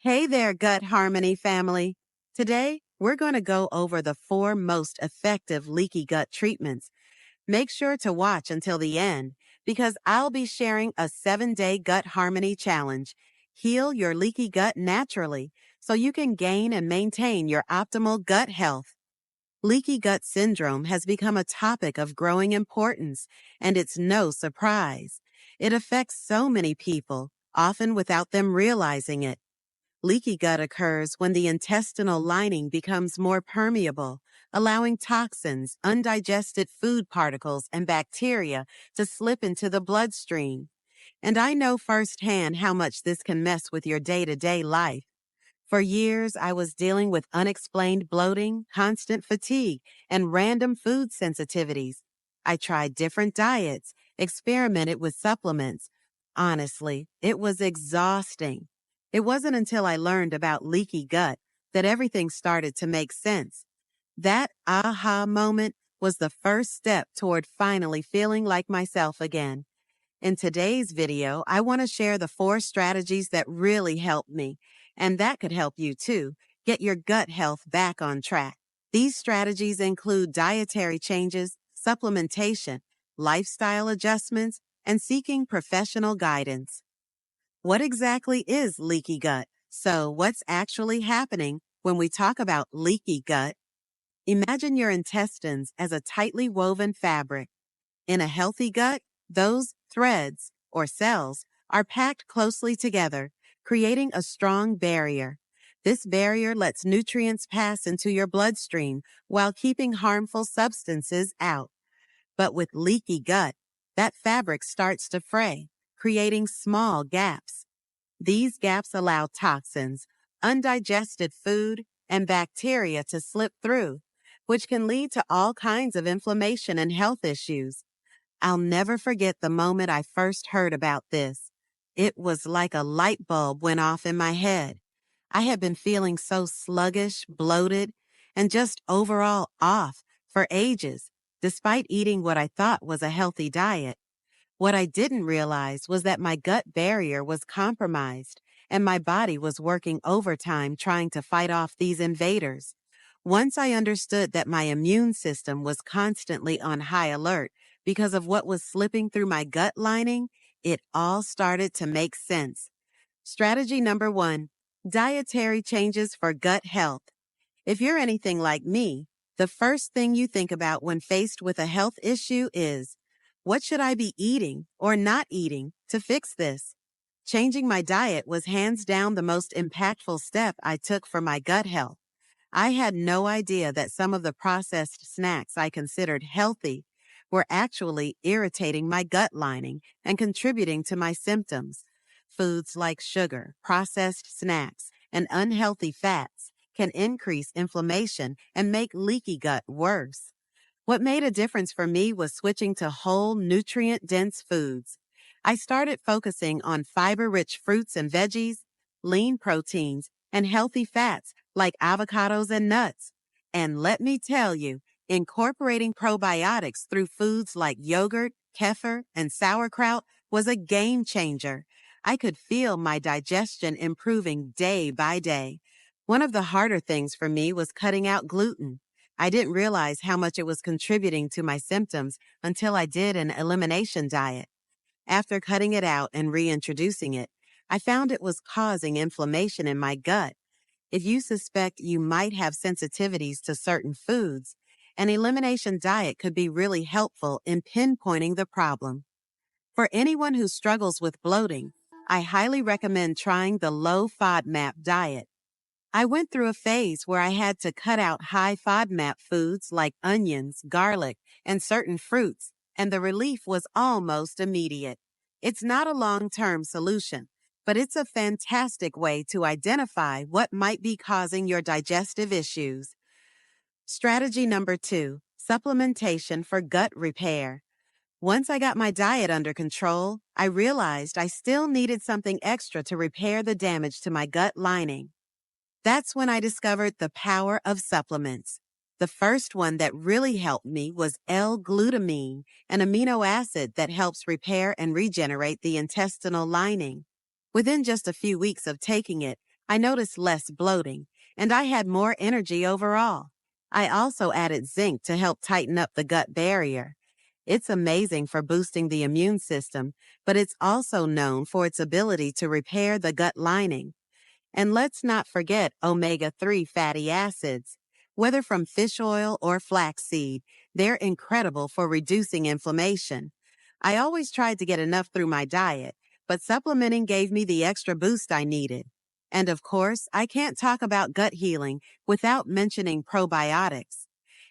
Hey there, Gut Harmony family. Today, we're going to go over the 4 most effective leaky gut treatments. Make sure to watch until the end because I'll be sharing a 7-day gut harmony challenge. Heal your leaky gut naturally so you can gain and maintain your optimal gut health. Leaky gut syndrome has become a topic of growing importance, and it's no surprise. It affects so many people, often without them realizing it. Leaky gut occurs when the intestinal lining becomes more permeable, allowing toxins, undigested food particles, and bacteria to slip into the bloodstream. And I know firsthand how much this can mess with your day-to-day life. For years, I was dealing with unexplained bloating, constant fatigue, and random food sensitivities. I tried different diets, experimented with supplements. Honestly, it was exhausting. It wasn't until I learned about leaky gut that everything started to make sense. That aha moment was the first step toward finally feeling like myself again. In today's video, I want to share the 4 strategies that really helped me, and that could help you too, get your gut health back on track. These strategies include dietary changes, supplementation, lifestyle adjustments, and seeking professional guidance. What exactly is leaky gut? So, what's actually happening when we talk about leaky gut? Imagine your intestines as a tightly woven fabric. In a healthy gut, those threads, or cells, are packed closely together, creating a strong barrier. This barrier lets nutrients pass into your bloodstream while keeping harmful substances out. But with leaky gut, that fabric starts to fray, creating small gaps. These gaps allow toxins, undigested food, and bacteria to slip through, which can lead to all kinds of inflammation and health issues. I'll never forget the moment I first heard about this. It was like a light bulb went off in my head. I had been feeling so sluggish, bloated, and just overall off for ages, despite eating what I thought was a healthy diet. What I didn't realize was that my gut barrier was compromised and my body was working overtime trying to fight off these invaders. Once I understood that my immune system was constantly on high alert because of what was slipping through my gut lining, it all started to make sense. Strategy number 1, dietary changes for gut health. If you're anything like me, the first thing you think about when faced with a health issue is, what should I be eating or not eating to fix this? Changing my diet was hands down the most impactful step I took for my gut health. I had no idea that some of the processed snacks I considered healthy were actually irritating my gut lining and contributing to my symptoms. Foods like sugar, processed snacks, and unhealthy fats can increase inflammation and make leaky gut worse. What made a difference for me was switching to whole, nutrient-dense foods. I started focusing on fiber-rich fruits and veggies, lean proteins, and healthy fats like avocados and nuts. And let me tell you, incorporating probiotics through foods like yogurt, kefir, and sauerkraut was a game changer. I could feel my digestion improving day by day. One of the harder things for me was cutting out gluten. I didn't realize how much it was contributing to my symptoms until I did an elimination diet. After cutting it out and reintroducing it, I found it was causing inflammation in my gut. If you suspect you might have sensitivities to certain foods, an elimination diet could be really helpful in pinpointing the problem. For anyone who struggles with bloating, I highly recommend trying the low FODMAP diet. I went through a phase where I had to cut out high FODMAP foods like onions, garlic, and certain fruits, and the relief was almost immediate. It's not a long-term solution, but it's a fantastic way to identify what might be causing your digestive issues. Strategy number 2, supplementation for gut repair. Once I got my diet under control, I realized I still needed something extra to repair the damage to my gut lining. That's when I discovered the power of supplements. The first one that really helped me was L-glutamine, an amino acid that helps repair and regenerate the intestinal lining. Within just a few weeks of taking it, I noticed less bloating, and I had more energy overall. I also added zinc to help tighten up the gut barrier. It's amazing for boosting the immune system, but it's also known for its ability to repair the gut lining. And let's not forget omega-3 fatty acids. Whether from fish oil or flaxseed, they're incredible for reducing inflammation. I always tried to get enough through my diet, but supplementing gave me the extra boost I needed. And of course, I can't talk about gut healing without mentioning probiotics.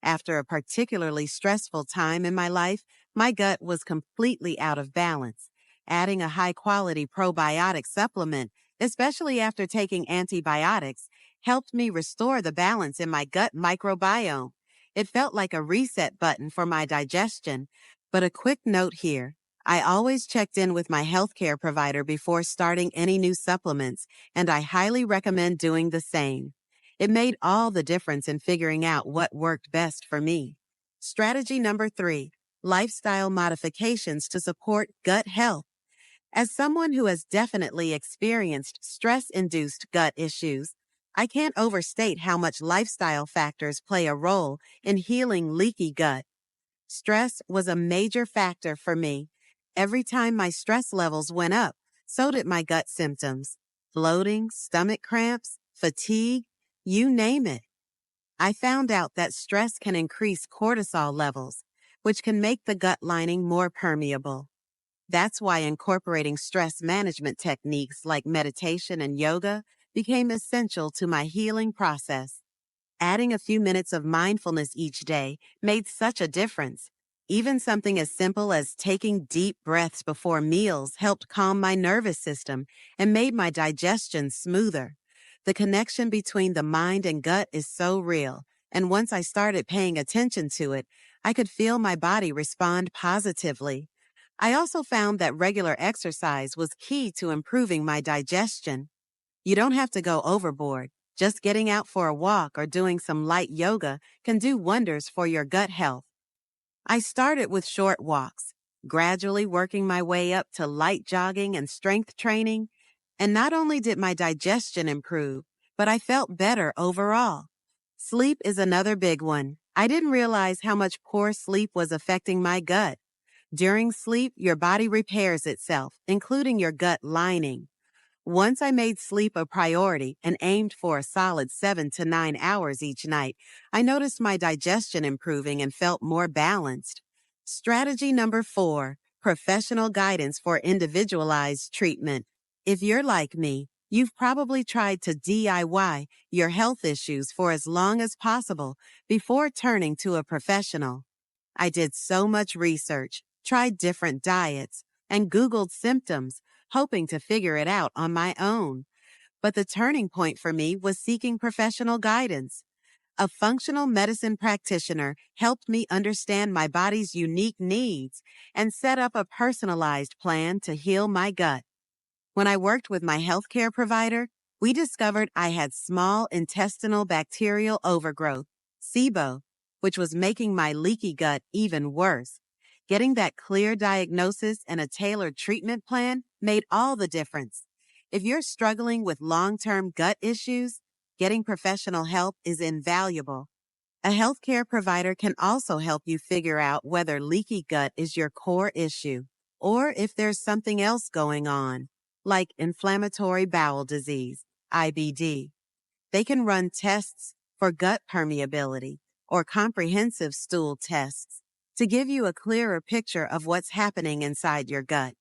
After a particularly stressful time in my life, my gut was completely out of balance. Adding a high quality probiotic supplement, especially after taking antibiotics, helped me restore the balance in my gut microbiome. It felt like a reset button for my digestion. But a quick note here. I always checked in with my healthcare provider before starting any new supplements, and I highly recommend doing the same. It made all the difference in figuring out what worked best for me. Strategy number 3, lifestyle modifications to support gut health. As someone who has definitely experienced stress-induced gut issues, I can't overstate how much lifestyle factors play a role in healing leaky gut. Stress was a major factor for me. Every time my stress levels went up, so did my gut symptoms. Bloating, stomach cramps, fatigue, you name it. I found out that stress can increase cortisol levels, which can make the gut lining more permeable. That's why incorporating stress management techniques like meditation and yoga became essential to my healing process. Adding a few minutes of mindfulness each day made such a difference. Even something as simple as taking deep breaths before meals helped calm my nervous system and made my digestion smoother. The connection between the mind and gut is so real, and once I started paying attention to it, I could feel my body respond positively. I also found that regular exercise was key to improving my digestion. You don't have to go overboard. Just getting out for a walk or doing some light yoga can do wonders for your gut health. I started with short walks, gradually working my way up to light jogging and strength training. And not only did my digestion improve, but I felt better overall. Sleep is another big one. I didn't realize how much poor sleep was affecting my gut. During sleep, your body repairs itself, including your gut lining. Once I made sleep a priority and aimed for a solid 7 to 9 hours each night, I noticed my digestion improving and felt more balanced. Strategy number 4, professional guidance for individualized treatment. If you're like me, you've probably tried to DIY your health issues for as long as possible before turning to a professional. I did so much research, tried different diets, and Googled symptoms, hoping to figure it out on my own. But the turning point for me was seeking professional guidance. A functional medicine practitioner helped me understand my body's unique needs and set up a personalized plan to heal my gut. When I worked with my healthcare provider, we discovered I had small intestinal bacterial overgrowth, SIBO, which was making my leaky gut even worse. Getting that clear diagnosis and a tailored treatment plan made all the difference. If you're struggling with long-term gut issues, getting professional help is invaluable. A healthcare provider can also help you figure out whether leaky gut is your core issue or if there's something else going on, like inflammatory bowel disease, IBD. They can run tests for gut permeability or comprehensive stool tests to give you a clearer picture of what's happening inside your gut.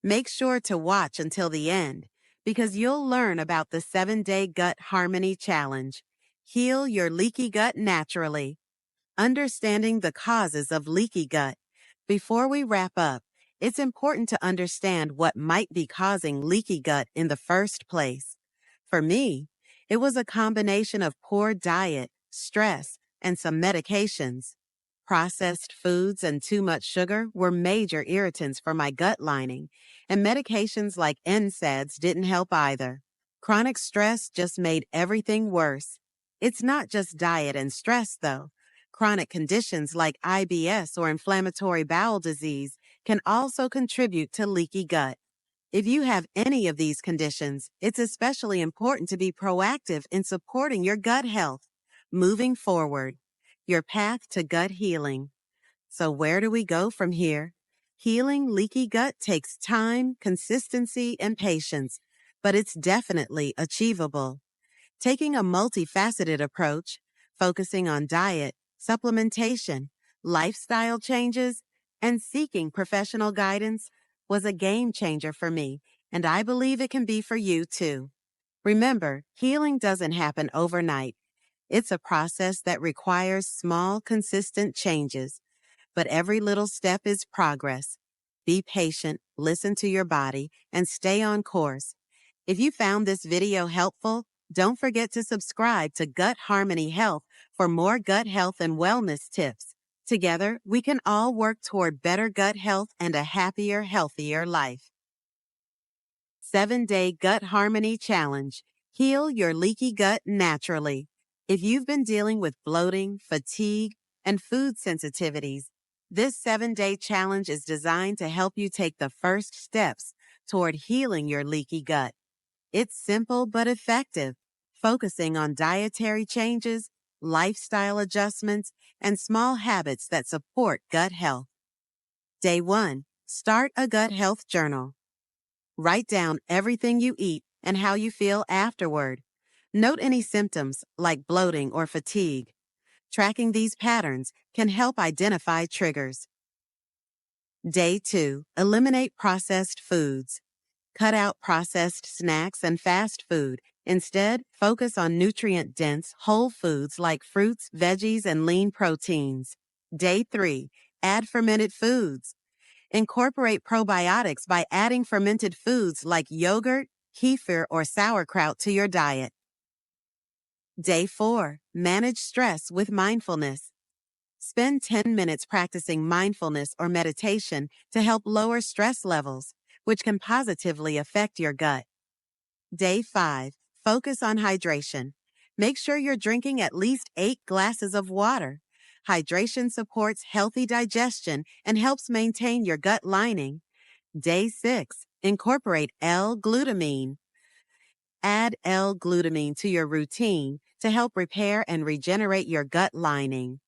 Make sure to watch until the end because you'll learn about the 7-day Gut Harmony Challenge. Heal your leaky gut naturally. Understanding the causes of leaky gut. Before we wrap up, it's important to understand what might be causing leaky gut in the first place. For me, it was a combination of poor diet, stress, and some medications. Processed foods and too much sugar were major irritants for my gut lining, and medications like NSAIDs didn't help either. Chronic stress just made everything worse. It's not just diet and stress, though. Chronic conditions like IBS or inflammatory bowel disease can also contribute to leaky gut. If you have any of these conditions, it's especially important to be proactive in supporting your gut health. Moving forward, your path to gut healing. So, where do we go from here? Healing leaky gut takes time, consistency, and patience, but it's definitely achievable. Taking a multifaceted approach, focusing on diet, supplementation, lifestyle changes, and seeking professional guidance was a game changer for me, and I believe it can be for you too. Remember, healing doesn't happen overnight. It's a process that requires small, consistent changes, but every little step is progress. Be patient, listen to your body, and stay on course. If you found this video helpful, don't forget to subscribe to Gut Harmony Health for more gut health and wellness tips. Together, we can all work toward better gut health and a happier, healthier life. 7-Day Gut Harmony Challenge. Heal your leaky gut naturally. If you've been dealing with bloating, fatigue, and food sensitivities, this 7-day challenge is designed to help you take the first steps toward healing your leaky gut. It's simple but effective, focusing on dietary changes, lifestyle adjustments, and small habits that support gut health. Day 1. Start a gut health journal. Write down everything you eat and how you feel afterward. Note any symptoms like bloating or fatigue. Tracking these patterns can help identify triggers. Day 2. Eliminate processed foods. Cut out processed snacks and fast food. Instead, focus on nutrient-dense, whole foods like fruits, veggies, and lean proteins. Day 3. Add fermented foods. Incorporate probiotics by adding fermented foods like yogurt, kefir, or sauerkraut to your diet. Day 4. Manage stress with mindfulness. Spend 10 minutes practicing mindfulness or meditation to help lower stress levels, which can positively affect your gut. Day 5. Focus on hydration. Make sure you're drinking at least 8 glasses of water. Hydration supports healthy digestion and helps maintain your gut lining. Day 6. Incorporate L-glutamine. Add L-glutamine to your routine to help repair and regenerate your gut lining.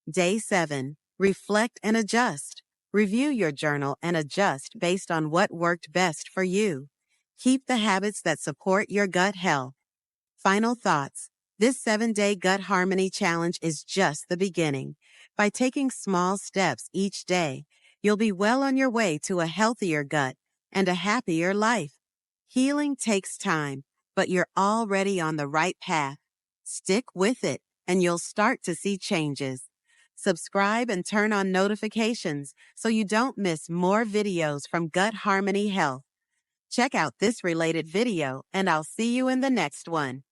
Day 7. Reflect and adjust. Review your journal and adjust based on what worked best for you. Keep the habits that support your gut health. Final thoughts. This 7-day Gut Harmony Challenge is just the beginning. By taking small steps each day, you'll be well on your way to a healthier gut and a happier life. Healing takes time, but you're already on the right path. Stick with it, and you'll start to see changes. Subscribe and turn on notifications so you don't miss more videos from Gut Harmony Health. Check out this related video, and I'll see you in the next one.